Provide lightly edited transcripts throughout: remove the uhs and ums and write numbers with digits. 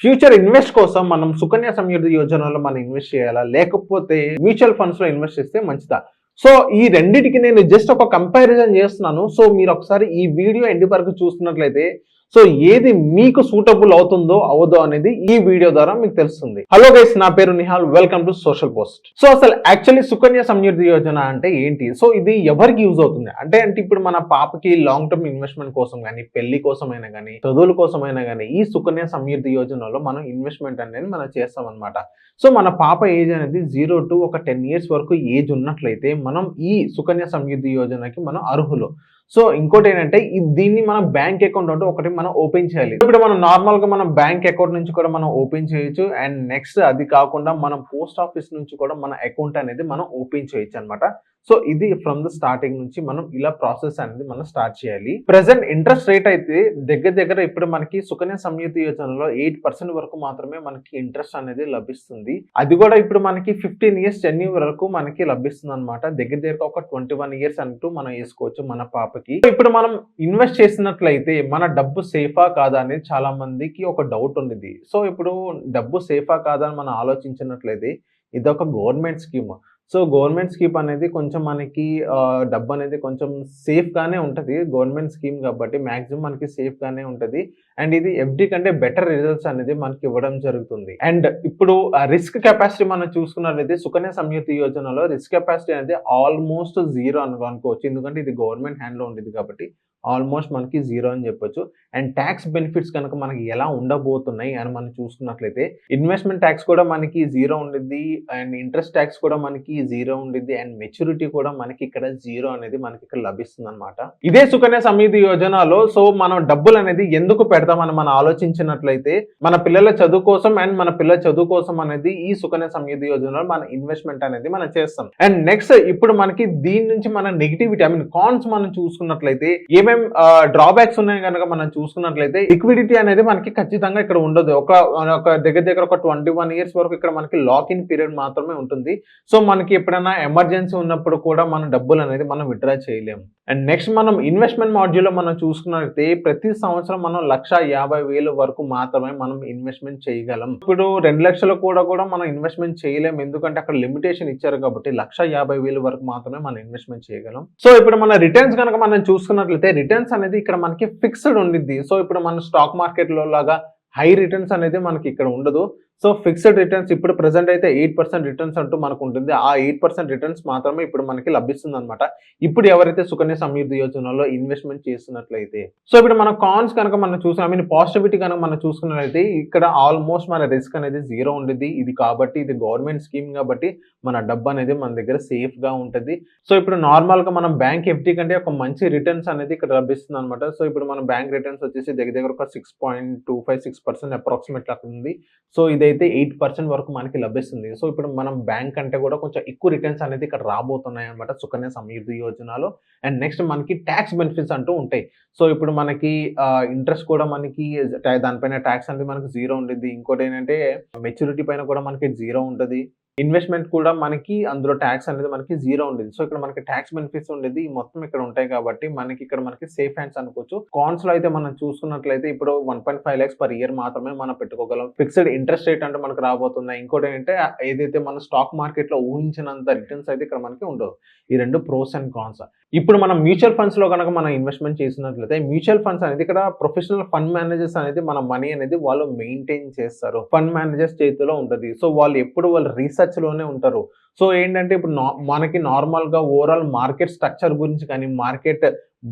Future invest కోసం మనం సుకన్య సమృద్ధి యోజనలో మనం ఇన్వెస్ట్ చేయాలా, లేకపోతే మ్యూచువల్ ఫండ్స్ లో ఇన్వెస్ట్ చేస్తే మంచిదా? సో ఈ రెండిటికి నేను జస్ట్ ఒక కంపారిజన్ చేస్తున్నాను. సో మీరు ఒకసారి ఈ వీడియో ఎండ్ వరకు చూస్తున్నట్లయితే సో ఏది మీకు సూటబుల్ అవుతుందో అవదో అనేది ఈ వీడియో ద్వారా మీకు తెలుస్తుంది. హలో గైస్, నా పేరు Nihal. Welcome to social post. So అసలు యాక్చువల్లీ సుకన్య సమృద్ధి యోజన అంటే ఏంటి? సో ఇది ఎవరికి యూజ్ అవుతుంది అంటే ఇప్పుడు మన పాపకి లాంగ్ టర్మ్ ఇన్వెస్ట్మెంట్ కోసం కానీ, పెళ్లి కోసమైనా కానీ, చదువుల కోసమైనా కానీ ఈ సుకన్య సమృద్ధి యోజనలో మనం ఇన్వెస్ట్మెంట్ అనేది మనం చేస్తాం అనమాట. సో మన పాప ఏజ్ అనేది 0 to ఒక 10 years వరకు ఏజ్ ఉన్నట్లయితే మనం ఈ సుకన్య సమృద్ధి యోజనకి మనం అర్హులు. సో ఇంకోటి ఏంటంటే దీన్ని మనం బ్యాంక్ అకౌంట్ అంటూ ఒకటి మనం ఓపెన్ చేయాలి. ఇప్పుడు మనం నార్మల్ గా మనం బ్యాంక్ అకౌంట్ నుంచి కూడా మనం ఓపెన్ చేయొచ్చు. అండ్ నెక్స్ట్ అది కాకుండా మనం పోస్ట్ ఆఫీస్ నుంచి కూడా మన అకౌంట్ అనేది మనం ఓపెన్ చేయొచ్చు అనమాట. సో ఇది ఫ్రమ్ ద స్టార్టింగ్ నుంచి మనం ఇలా ప్రాసెస్ అనేది మనం స్టార్ట్ చేయాలి. ప్రెసెంట్ ఇంట్రెస్ట్ రేట్ అయితే దగ్గర ఇప్పుడు మనకి సుకన్య సమృద్ధి యోజనలో 8% వరకు మాత్రమే మనకి ఇంట్రెస్ట్ అనేది లభిస్తుంది. అది కూడా ఇప్పుడు మనకి 15 years టెన్యూర్ వరకు మనకి లభిస్తుంది అనమాట. దగ్గర ఒక 21 years అంటూ మనం వేసుకోవచ్చు మన పాపకి. ఇప్పుడు మనం ఇన్వెస్ట్ చేసినట్లయితే మన డబ్బు సేఫా కాదా అనేది చాలా మందికి ఒక డౌట్ ఉండేది. సో ఇప్పుడు డబ్బు సేఫా కాదా అని మనం ఆలోచించినట్లయితే ఇది ఒక government scheme. So government scheme అనేది కొంచెం మనకి డబ్బు అనేది కొంచెం సేఫ్ గానే ఉంటది. గవర్నమెంట్ స్కీమ్ కాబట్టి మాక్సిమం మనకి సేఫ్ గానే ఉంటది. అండ్ ఇది ఎఫ్డి కంటే బెటర్ రిజల్ట్స్ అనేది మనకి ఇవ్వడం జరుగుతుంది. అండ్ ఇప్పుడు రిస్క్ కెపాసిటీ మనం చూసుకున్నట్లయితే సుకన్య సమృద్ధి యోజనలో రిస్క్ కెపాసిటీ అనేది ఆల్మోస్ట్ 0 అనుకోవచ్చు. ఎందుకంటే ఇది గవర్నమెంట్ హ్యాండ్ లో ఉండేది కాబట్టి ఆల్మోస్ట్ మనకి 0 అని చెప్పొచ్చు. అండ్ ట్యాక్స్ బెనిఫిట్స్ కనుక మనకి ఎలా ఉండబోతున్నాయి అని మనం చూసుకున్నట్లయితే ఇన్వెస్ట్మెంట్ ట్యాక్స్ కూడా మనకి 0 ఉండిద్ది. అండ్ ఇంట్రెస్ట్ ట్యాక్స్ కూడా మనకి 0 ఉండిద్ది. అండ్ మెచ్యూరిటీ కూడా మనకి ఇక్కడ 0 అనేది మనకి ఇక్కడ లభిస్తుంది అనమాట. ఇదే సుకన్య సమృద్ధి యోజనలో సో మనం డబ్బులు అనేది ఎందుకు పెడతామని మనం ఆలోచించినట్లయితే మన పిల్లల చదువు కోసం అండ్ మన పిల్లల చదువు కోసం అనేది ఈ సుకన్య సమృద్ధి యోజనలో మన ఇన్వెస్ట్మెంట్ అనేది మనం చేస్తాం. అండ్ నెక్స్ట్ ఇప్పుడు మనకి దీని నుంచి మన నెగిటివిటీ కాన్స్ మనం చూసుకున్నట్లయితే ఏమేం డ్రాబ్యాక్స్ ఉన్నాయి కనుక మనం చూసుకున్నట్లయితే లిక్విడిటీ అనేది మనకి ఖచ్చితంగా ఇక్కడ ఉండదు. ఒక దగ్గర ఒక 21 years వరకు ఇక్కడ మనకి లాక్ ఇన్ పీరియడ్ మాత్రమే ఉంటుంది. సో మనకి ఎప్పుడైనా ఎమర్జెన్సీ ఉన్నప్పుడు కూడా మన డబ్బులు అనేది మనం విత్డ్రా చేయలేము. అండ్ నెక్స్ట్ మనం ఇన్వెస్ట్మెంట్ మాడ్యూల్లో మనం చూసుకున్నట్లయితే ప్రతి సంవత్సరం మనం 1,50,000 వరకు మాత్రమే మనం ఇన్వెస్ట్మెంట్ చేయగలం. ఇప్పుడు 2 లక్షలు కూడా మనం ఇన్వెస్ట్మెంట్ చేయలేము. ఎందుకంటే అక్కడ లిమిటేషన్ ఇచ్చారు కాబట్టి 1,50,000 వరకు మాత్రమే మనం ఇన్వెస్ట్మెంట్ చేయగలం. సో ఇప్పుడు మన రిటర్న్స్ కనుక మనం చూసుకున్నట్లయితే రిటర్న్స్ అనేది ఇక్కడ మనకి ఫిక్స్డ్ ఉండిద్ది. సో ఇప్పుడు మన స్టాక్ మార్కెట్ లో లాగా హై రిటర్న్స్ అనేది మనకి ఇక్కడ ఉండదు. సో ఫిక్స్డ్ రిటర్న్స్ ఇప్పుడు ప్రెసెంట్ అయితే 8% రిటర్న్స్ అంటూ మనకు ఉంటుంది. ఆ 8% రిటర్న్స్ మాత్రమే ఇప్పుడు మనకి లభిస్తుంది అనమాట. ఇప్పుడు ఎవరైతే సుకన్య సమృద్ధి యోజనలో ఇన్వెస్ట్మెంట్ చేస్తున్నట్లయితే సో ఇప్పుడు మన కాన్స్ కనుక మనం చూసాం, పాజిటివిటీ కనుక మనం చూసుకున్నట్లయితే ఇక్కడ ఆల్మోస్ట్ మన రిస్క్ అనేది 0 ఉండేది. ఇది కాబట్టి ఇది గవర్నమెంట్ స్కీమ్ కాబట్టి మన డబ్బు అనేది మన దగ్గర సేఫ్ గా ఉంటుంది. సో ఇప్పుడు నార్మల్ గా మనం బ్యాంక్ ఎఫ్డి కంటే ఒక మంచి రిటర్న్స్ అనేది ఇక్కడ లభిస్తుంది అనమాట. సో ఇప్పుడు మన బ్యాంక్ రిటర్న్స్ వచ్చేసి దగ్గర ఒక 6.25-6% అప్రాక్సిమేట్ అక్కడ ఉంది. సో ఇదైతే 8% వరకు మనకి లభిస్తుంది. సో ఇప్పుడు మనం బ్యాంక్ అంటే కూడా కొంచెం ఎక్కువ రిటర్న్స్ అనేది ఇక్కడ రాబోతున్నాయి అనమాట సుకన్య సమృద్ధి యోజనలో. అండ్ నెక్స్ట్ మనకి ట్యాక్స్ బెనిఫిట్స్ అంటూ ఉంటాయి. సో ఇప్పుడు మనకి ఇంట్రెస్ట్ కూడా మనకి దానిపైన ట్యాక్స్ అనేది మనకి 0 ఉండిద్ది. ఇంకోటి ఏంటంటే మెచ్యూరిటీ పైన కూడా మనకి 0 ఉంటుంది. ఇన్వెస్ట్మెంట్ కూడా మనకి అందులో ట్యాక్స్ అనేది మనకి 0 ఉండేది. సో ఇక్కడ మనకి ట్యాక్స్ బెనిఫిట్స్ ఉండేది మొత్తం ఇక్కడ ఉంటాయి కాబట్టి మనకి ఇక్కడ మనకి సేఫ్ హ్యాండ్స్ అనుకోవచ్చు. కాన్స్ లో అయితే మనం చూసుకున్నట్లయితే ఇప్పుడు 1.5 lakhs per year మాత్రమే మనం పెట్టుకోగలం. ఫిక్స్డ్ ఇంట్రెస్ట్ రేట్ అంటే మనకు రాబోతున్నాయి. ఇంకోటి ఏంటంటే ఏదైతే మన స్టాక్ మార్కెట్ లో ఊహించినంత రిటర్న్స్ అయితే ఇక్కడ మనకి ఉండవు. ఈ రెండు ప్రోస్ అండ్ కాన్స్. ఇప్పుడు మనం మ్యూచువల్ ఫండ్స్ లో కనుక మనం ఇన్వెస్ట్మెంట్ చేసినట్లయితే మ్యూచువల్ ఫండ్స్ అనేది ఇక్కడ ప్రొఫెషనల్ ఫండ్ మేనేజర్స్ అనేది మన మనీ అనేది వాళ్ళు మెయింటైన్ చేస్తారు. ఫండ్ మేనేజర్స్ చేతిలో ఉంటుంది. సో వాళ్ళు ఎప్పుడు వాళ్ళు రీసెర్చ్ లోనే ఉంటారు. సో ఏంటంటే ఇప్పుడు మనకి నార్మల్ గా ఓవరాల్ మార్కెట్ స్ట్రక్చర్ గురించి కానీ, మార్కెట్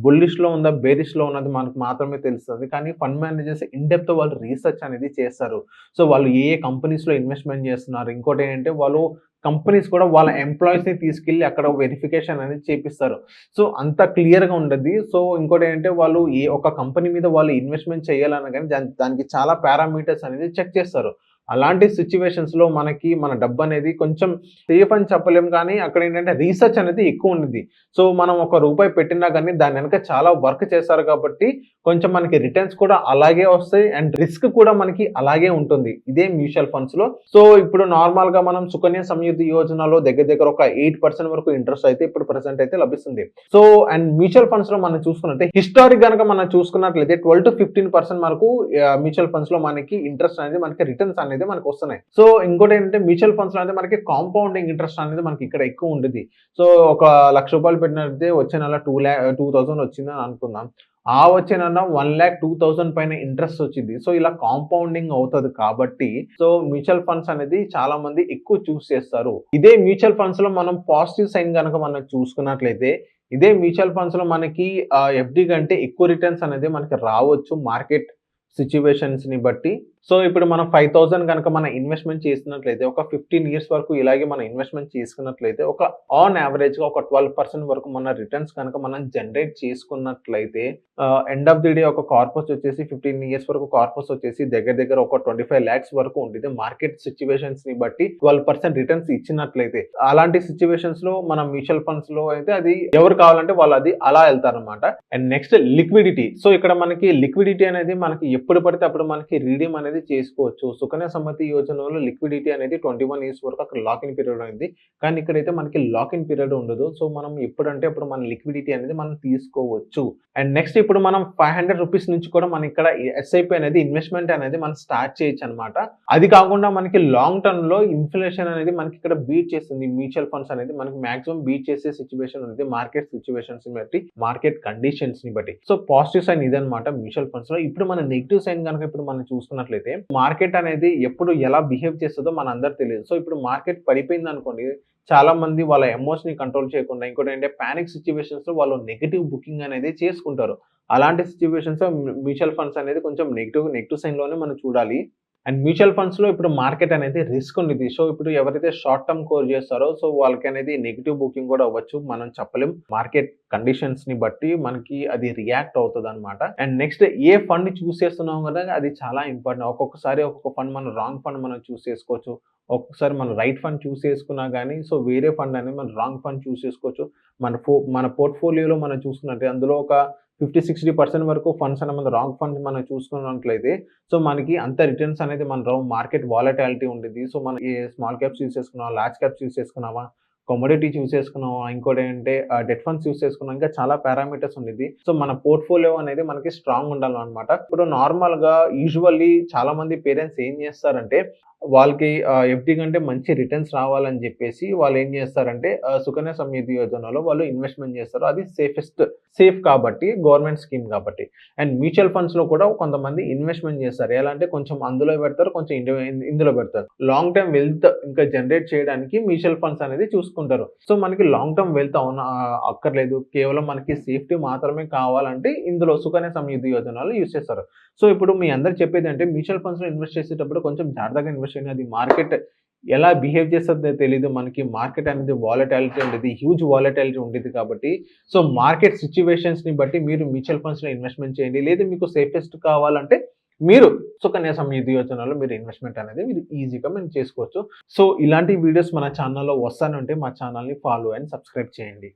బుల్లిష్ లో ఉందా బేరిష్ లో ఉన్నది మనకు మాత్రమే తెలుస్తుంది. కానీ ఫండ్ మేనేజర్స్ ఇన్ డెప్త్ వాళ్ళు రీసెర్చ్ అనేది చేస్తారు. సో వాళ్ళు ఏ కంపెనీస్ లో ఇన్వెస్ట్మెంట్ చేస్తున్నారు, ఇంకోటి ఏంటంటే వాళ్ళు కంపెనీస్ కూడా వాళ్ళ ఎంప్లాయీస్ ని తీసుకెళ్లి అక్కడ వెరిఫికేషన్ అనేది చేపిస్తారు. సో అంత క్లియర్ గా ఉండదు. సో ఇంకోటి ఏంటంటే వాళ్ళు ఏ ఒక కంపెనీ మీద వాళ్ళు ఇన్వెస్ట్మెంట్ చేయాలన్నా కానీ దానికి చాలా పారామీటర్స్ అనేది చెక్ చేస్తారు. అలాంటి సిచ్యువేషన్స్ లో మనకి మన డబ్బు అనేది కొంచెం సేఫ్ అని చెప్పలేం, కానీ అక్కడ ఏంటంటే రీసెర్చ్ అనేది ఎక్కువ ఉంది. సో మనం ఒక రూపాయి పెట్టినా కానీ దాని వెనక చాలా వర్క్ చేస్తారు కాబట్టి కొంచెం మనకి రిటర్న్స్ కూడా అలాగే వస్తాయి అండ్ రిస్క్ కూడా మనకి అలాగే ఉంటుంది ఇదే మ్యూచువల్ ఫండ్స్ లో. సో ఇప్పుడు నార్మల్ గా మనం సుకన్య సమృద్ధి యోజనలో దగ్గర దగ్గర ఒక 8% వరకు ఇంట్రెస్ట్ అయితే ఇప్పుడు ప్రెసెంట్ అయితే లభిస్తుంది. సో అండ్ మ్యూచువల్ ఫండ్స్ లో మనం చూసుకున్నట్టే హిస్టారిక్ కనుక మనం చూసుకున్నట్లయితే 12 to 15% వరకు మ్యూచువల్ ఫండ్స్ లో మనకి ఇంట్రెస్ట్ అనేది మనకి రిటర్న్స్ అనేది మనకు వస్తున్నాయి. సో ఇంకోటి ఏంటంటే మ్యూచువల్ ఫండ్స్ లో అయితే మనకి కాంపౌండింగ్ ఇంట్రెస్ట్ అనేది మనకి ఇక్కడ ఎక్కువ ఉంటుంది. సో ఒక ₹1,00,000 పెట్టినట్లయితే వచ్చే నెల 2,000 వచ్చిందని అనుకుందాం. ఆ వచ్చే నెల 1,02,000 పైన ఇంట్రెస్ట్ వచ్చింది. సో ఇలా కాంపౌండింగ్ అవుతుంది కాబట్టి సో మ్యూచువల్ ఫండ్స్ అనేది చాలా మంది ఎక్కువ చూస్ చేస్తారు. ఇదే మ్యూచువల్ ఫండ్స్ లో మనం పాజిటివ్ సైన్ కనుక మనం చూసుకున్నట్లయితే ఇదే మ్యూచువల్ ఫండ్స్ లో మనకి ఎఫ్డి కంటే ఎక్కువ రిటర్న్స్ అనేది మనకి రావచ్చు మార్కెట్ సిచ్యువేషన్స్ ని బట్టి. సో ఇప్పుడు మనం 5,000 కనుక మనం ఇన్వెస్ట్మెంట్ చేసినట్లయితే ఒక 15 ఇయర్స్ వరకు ఇలాగే మనం ఇన్వెస్ట్మెంట్ చేసుకున్నట్లయితే ఒక ఆన్ యావరేజ్ గా ఒక 12% వరకు మన రిటర్న్స్ కనుక మనం జనరేట్ చేసుకున్నట్లయితే ఎండ్ ఆఫ్ ది డే ఒక కార్పస్ వచ్చేసి 15 ఇయర్స్ వరకు కార్పస్ వచ్చేసి దగ్గర దగ్గర ఒక 25 lakhs వరకు ఉంటుంది. మార్కెట్ సిచ్యువేషన్స్ ని బట్టి 12% రిటర్న్స్ ఇచ్చినట్లయితే అలాంటి సిచ్యువేషన్స్ లో మన మ్యూచువల్ ఫండ్స్ లో అయితే అది ఎవరు కావాలంటే వాళ్ళు అది అలా వెళ్తారనమాట. And next liquidity. సో ఇక్కడ మనకి లిక్విడిటీ అనేది మనకి ఎప్పుడు పడితే అప్పుడు మనకి రీడీమ్ అనేది చేసుకోవచ్చు. సుకన్య సమృద్ధి యోజనలో లిక్విడిటీ అనేది 21 ఇయర్స్ వరకు అక్కడ లాక్ ఇన్ పీరియడ్ ఉంది. కానీ ఇక్కడైతే మనకి లాక్ ఇన్ పీరియడ్ ఉండదు. సో మనం ఎప్పుడంటే అప్పుడు మన లిక్విడిటీ అనేది మనం తీసుకోవచ్చు. అండ్ నెక్స్ట్ ఇప్పుడు మనం ₹500 నుంచి కూడా మనం ఇక్కడ ఎస్ఐపి అనేది ఇన్వెస్ట్మెంట్ అనేది మనం స్టార్ట్ చేయొచ్చు అనమాట. అది కాకుండా మనకి లాంగ్ టర్మ్ లో ఇన్ఫ్లేషన్ అనేది మనకి ఇక్కడ బీట్ చేస్తుంది. మ్యూచువల్ ఫండ్స్ అనేది మనకి మాక్సిమం బీట్ చేసే సిచ్యువేషన్ ఉంది మార్కెట్ సిచ్యువేషన్స్ ని బట్టి, మార్కెట్ కండిషన్స్ ని బట్టి. సో పాజిటివ్ సైన్ ఇదనమాట మ్యూచువల్ ఫండ్స్ లో. ఇప్పుడు మన నెగిటివ్ సైన్ కనుక ఇప్పుడు మనం చూసుకున్నట్లయితే మార్కెట్ అనేది ఎప్పుడు ఎలా బిహేవ్ చేస్తుందో మన అందరు తెలియదు. సో ఇప్పుడు మార్కెట్ పడిపోయింది అనుకోండి, చాలా మంది వాళ్ళ ఎమోషన్ ని కంట్రోల్ చేయకుండా ఇంకోటి ఏంటంటే పానిక్ సిచ్యువేషన్స్ లో వాళ్ళు నెగిటివ్ బుకింగ్ అనేది చేసుకుంటారు. అలాంటి సిచ్యువేషన్స్ లో మ్యూచువల్ ఫండ్స్ అనేది కొంచెం నెగిటివ్ సైన్ లోనే మనం చూడాలి. అండ్ మ్యూచువల్ ఫండ్స్ లో ఇప్పుడు మార్కెట్ అనేది రిస్క్ ఉంది. సో ఇప్పుడు ఎవరైతే షార్ట్ టర్మ్ కోర్ చేస్తారో సో వాళ్ళకి అనేది నెగిటివ్ బుకింగ్ కూడా అవ్వచ్చు, మనం చెప్పలేం. మార్కెట్ కండిషన్స్ ని బట్టి మనకి అది రియాక్ట్ అవుతుంది అనమాట. అండ్ నెక్స్ట్ ఏ ఫండ్ చూస్ చేస్తున్నాం కదా అది చాలా ఇంపార్టెంట్. ఒక్కొక్కసారి ఒక్కొక్క ఫండ్ మనం రాంగ్ ఫండ్ మనం చూస్ చేసుకోవచ్చు, ఒక్కొక్కసారి మనం రైట్ ఫండ్ చూస్ చేసుకున్నా కానీ సో వేరే ఫండ్ అనేది మనం రాంగ్ ఫండ్ చూస్ చేసుకోవచ్చు. మన పోర్ట్ఫోలియోలో మనం చూసుకున్నట్టే అందులో ఒక 50-60% వరకు ఫండ్స్ అనేది మన రాంగ్ ఫండ్స్ మనం చూసుకున్నట్లయితే సో మనకి అంత రిటర్న్స్ అనేది మన మార్కెట్ వాలటాలిటీ ఉంటుంది. సో మనం స్మాల్ క్యాప్స్ యూస్ చేసుకున్నావా, లార్జ్ క్యాప్స్ యూస్ చేసుకున్నావా, కమోడిటీ చూస్ చేసుకున్నావా, ఇంకోటి ఏంటంటే డెట్ ఫండ్స్ యూస్ చేసుకున్నాం, ఇంకా చాలా పారామీటర్స్ ఉండేది. సో మన పోర్ట్ఫోలియో అనేది మనకి స్ట్రాంగ్ ఉండాలన్నమాట. ఇప్పుడు నార్మల్ గా యూజువల్లీ చాలా మంది పేరెంట్స్ ఏం చేస్తారంటే వాళ్ళకి ఎఫ్డి కంటే మంచి రిటర్న్స్ రావాలని చెప్పేసి వాళ్ళు ఏం చేస్తారంటే సుకన్య సమృద్ధి యోజనలో వాళ్ళు ఇన్వెస్ట్మెంట్ చేస్తారు. అది సేఫ్ కాబట్టి, గవర్నమెంట్ స్కీమ్ కాబట్టి. అండ్ మ్యూచువల్ ఫండ్స్ లో కూడా కొంతమంది ఇన్వెస్ట్మెంట్ చేస్తారు. ఎలా అంటే కొంచెం అందులో పెడతారు, కొంచెం ఇందులో పెడతారు. లాంగ్ టర్మ్ వెల్త్ ఇంకా జనరేట్ చేయడానికి మ్యూచువల్ ఫండ్స్ అనేది చూసుకుంటారు. సో మనకి లాంగ్ టర్మ్ వెల్త్ అక్కర్లేదు, కేవలం మనకి సేఫ్టీ మాత్రమే కావాలంటే ఇందులో సుకన్య సమృద్ధి యోజనలో యూస్ చేస్తారు. సో ఇప్పుడు మీ అందరు చెప్పేది అంటే మ్యూచువల్ ఫండ్స్ లో ఇన్వెస్ట్ చేసేటప్పుడు కొంచెం జాగ్రత్తగా ఇన్వెస్ట్ చేయండి. అది మార్కెట్ ఎలా బిహేవ్ చేస్తుందో తెలియదు. మనకి మార్కెట్ అనేది వాలటాలిటీ ఉండేది, హ్యూజ్ వాలటాలిటీ ఉండేది కాబట్టి సో మార్కెట్ సిచ్యువేషన్స్ ని బట్టి మీరు మ్యూచువల్ ఫండ్స్ లో ఇన్వెస్ట్మెంట్ చేయండి. లేదా మీకు సేఫెస్ట్ కావాలంటే మీరు సుకన్య సమృద్ధి యోజనలో మీరు ఇన్వెస్ట్మెంట్ అనేది మీరు ఈజీగా మేము చేసుకోవచ్చు. సో ఇలాంటి వీడియోస్ మన ఛానల్లో వస్తానంటే మా ఛానల్ని ఫాలో అండ్ సబ్స్క్రైబ్ చేయండి.